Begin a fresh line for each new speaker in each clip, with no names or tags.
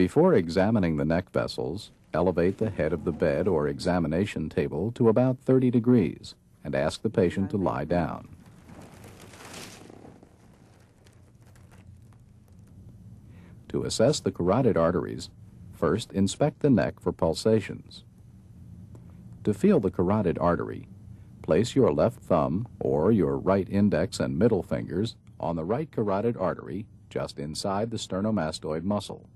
Before examining the neck vessels, elevate the head of the bed or examination table to about 30 degrees and ask the patient to lie down. To assess the carotid arteries, first inspect the neck for pulsations. To feel the carotid artery, place your left thumb or your right index and middle fingers on the right carotid artery just inside the sternomastoid muscle.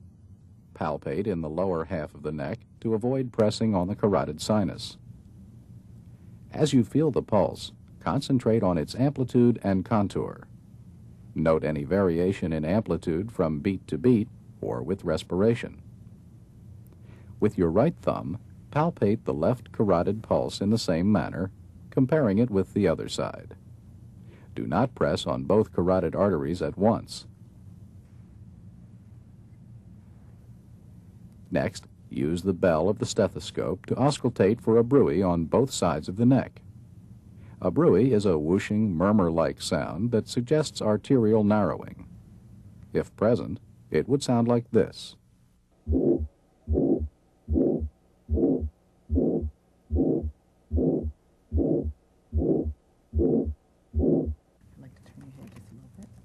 Palpate in the lower half of the neck to avoid pressing on the carotid sinus. As you feel the pulse, concentrate on its amplitude and contour. Note any variation in amplitude from beat to beat or with respiration. With your right thumb, palpate the left carotid pulse in the same manner, comparing it with the other side. Do not press on both carotid arteries at once. Next, use the bell of the stethoscope to auscultate for a bruit on both sides of the neck. A bruit is a whooshing, murmur-like sound that suggests arterial narrowing. If present, it would sound like this.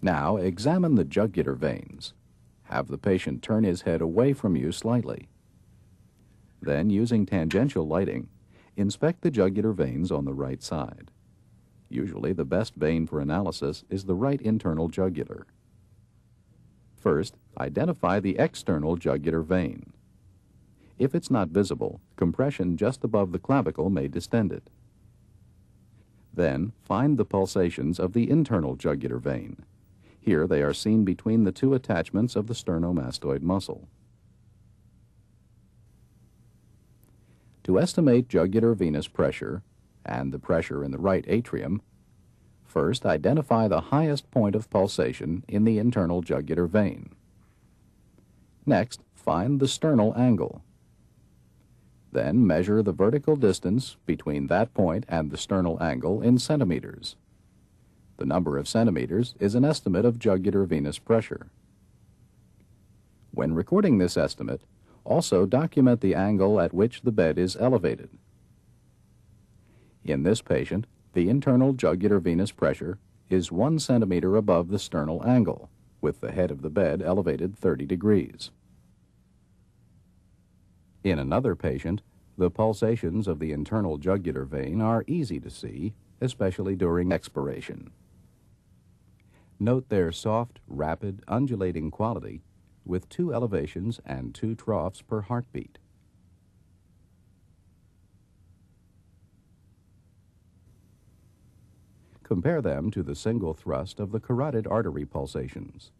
Now examine the jugular veins. Have the patient turn his head away from you slightly. Then, using tangential lighting, inspect the jugular veins on the right side. Usually the best vein for analysis is the right internal jugular. First, identify the external jugular vein. If it's not visible, compression just above the clavicle may distend it. Then, find the pulsations of the internal jugular vein. Here they are seen between the two attachments of the sternomastoid muscle. To estimate jugular venous pressure and the pressure in the right atrium, first identify the highest point of pulsation in the internal jugular vein. Next, find the sternal angle. Then measure the vertical distance between that point and the sternal angle in centimeters. The number of centimeters is an estimate of jugular venous pressure. When recording this estimate, also document the angle at which the bed is elevated. In this patient, the internal jugular venous pressure is 1 centimeter above the sternal angle, with the head of the bed elevated 30 degrees. In another patient, the pulsations of the internal jugular vein are easy to see, especially during expiration. Note their soft, rapid, undulating quality with 2 elevations and 2 troughs per heartbeat. Compare them to the single thrust of the carotid artery pulsations.